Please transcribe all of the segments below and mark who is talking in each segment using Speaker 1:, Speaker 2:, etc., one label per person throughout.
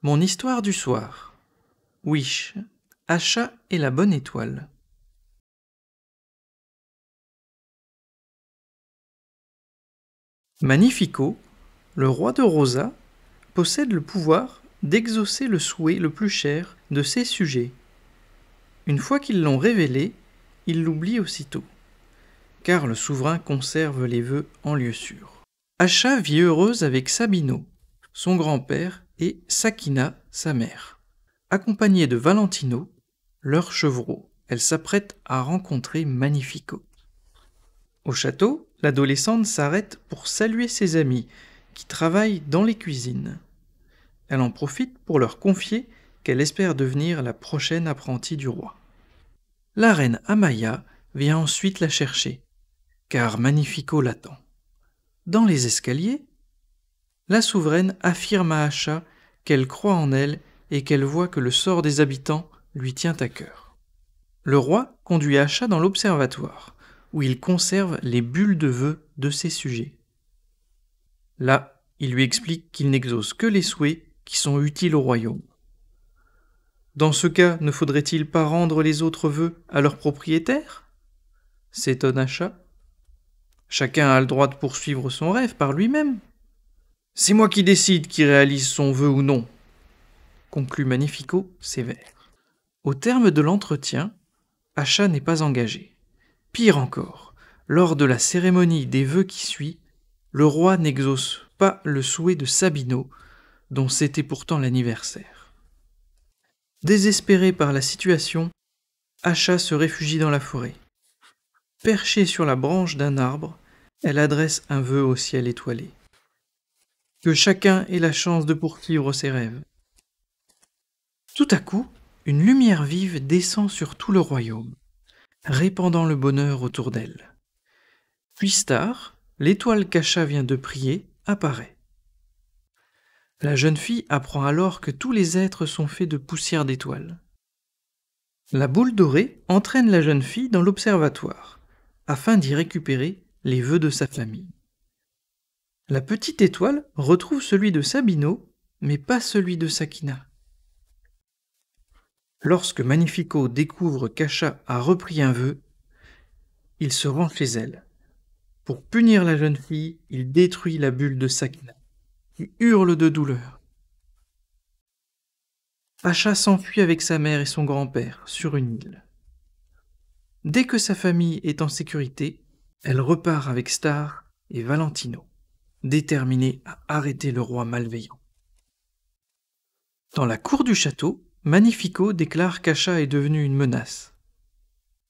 Speaker 1: Mon histoire du soir. Wish. Achat et la bonne étoile. Magnifico, le roi de Rosa, possède le pouvoir d'exaucer le souhait le plus cher de ses sujets. Une fois qu'ils l'ont révélé, ils l'oublient aussitôt, car le souverain conserve les vœux en lieu sûr. Acha vit heureuse avec Sabino, son grand-père, et Sakina, sa mère. Accompagnée de Valentino, leur chevreau, elle s'apprête à rencontrer Magnifico. Au château, l'adolescente s'arrête pour saluer ses amis qui travaillent dans les cuisines. Elle en profite pour leur confier qu'elle espère devenir la prochaine apprentie du roi. La reine Amaya vient ensuite la chercher, car Magnifico l'attend. Dans les escaliers, la souveraine affirme à Acha qu'elle croit en elle et qu'elle voit que le sort des habitants lui tient à cœur. Le roi conduit Acha dans l'observatoire, où il conserve les bulles de vœux de ses sujets. Là, il lui explique qu'il n'exauce que les souhaits qui sont utiles au royaume. Dans ce cas, ne faudrait-il pas rendre les autres vœux à leurs propriétaires ? S'étonne Acha. Chacun a le droit de poursuivre son rêve par lui-même. C'est moi qui décide qui réalise son vœu ou non, conclut Magnifico sévère. Au terme de l'entretien, Acha n'est pas engagé. Pire encore, lors de la cérémonie des vœux qui suit, le roi n'exauce pas le souhait de Sabino, dont c'était pourtant l'anniversaire. Désespérée par la situation, Acha se réfugie dans la forêt. Perchée sur la branche d'un arbre, elle adresse un vœu au ciel étoilé. Que chacun ait la chance de poursuivre ses rêves. Tout à coup, une lumière vive descend sur tout le royaume, répandant le bonheur autour d'elle. Puis Star, l'étoile qu'Acha vient de prier, apparaît. La jeune fille apprend alors que tous les êtres sont faits de poussière d'étoiles. La boule dorée entraîne la jeune fille dans l'observatoire, afin d'y récupérer les vœux de sa famille. La petite étoile retrouve celui de Sabino, mais pas celui de Sakina. Lorsque Magnifico découvre qu'Acha a repris un vœu, il se rend chez elle. Pour punir la jeune fille, il détruit la bulle de Sakina, qui hurle de douleur. Acha s'enfuit avec sa mère et son grand-père sur une île. Dès que sa famille est en sécurité, elle repart avec Star et Valentino, déterminée à arrêter le roi malveillant. Dans la cour du château, Magnifico déclare qu'Acha est devenue une menace.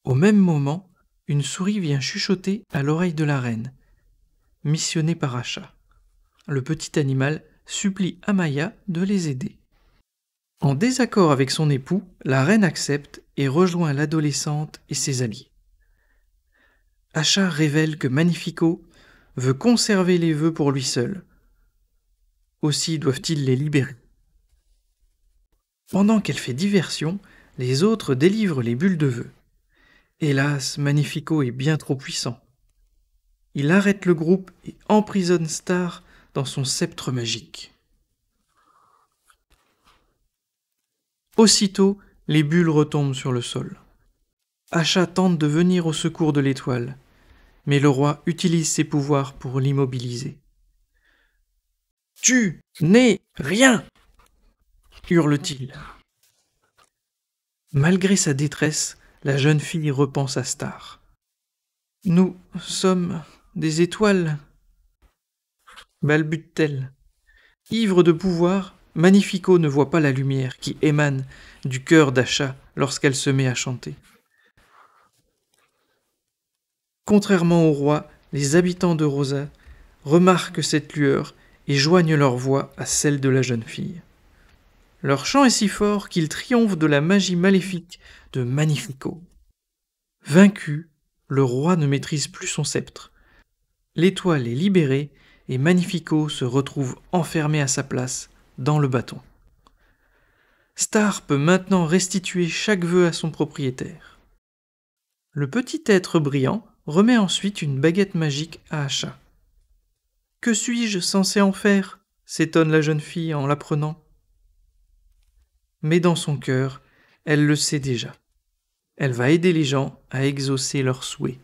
Speaker 1: Au même moment, une souris vient chuchoter à l'oreille de la reine, missionnée par Acha. Le petit animal supplie Amaya de les aider. En désaccord avec son époux, la reine accepte et rejoint l'adolescente et ses alliés. Acha révèle que Magnifico veut conserver les vœux pour lui seul. Aussi doivent-ils les libérer. Pendant qu'elle fait diversion, les autres délivrent les bulles de vœux. Hélas, Magnifico est bien trop puissant. Il arrête le groupe et emprisonne Star dans son sceptre magique. Aussitôt, les bulles retombent sur le sol. Acha tente de venir au secours de l'étoile, mais le roi utilise ses pouvoirs pour l'immobiliser. « Tu n'es rien !» hurle-t-il. Malgré sa détresse, la jeune fille repense à Star. « Nous sommes des étoiles !» balbute-t-elle. Ivre de pouvoir, Magnifico ne voit pas la lumière qui émane du cœur d'Acha lorsqu'elle se met à chanter. Contrairement au roi, les habitants de Rosa remarquent cette lueur et joignent leur voix à celle de la jeune fille. Leur chant est si fort qu'ils triomphent de la magie maléfique de Magnifico. Vaincu, le roi ne maîtrise plus son sceptre. L'étoile est libérée et Magnifico se retrouve enfermé à sa place dans le bâton. Star peut maintenant restituer chaque vœu à son propriétaire. Le petit être brillant remet ensuite une baguette magique à Acha. « Que suis-je censé en faire ?» s'étonne la jeune fille en l'apprenant. mais dans son cœur, elle le sait déjà. Elle va aider les gens à exaucer leurs souhaits.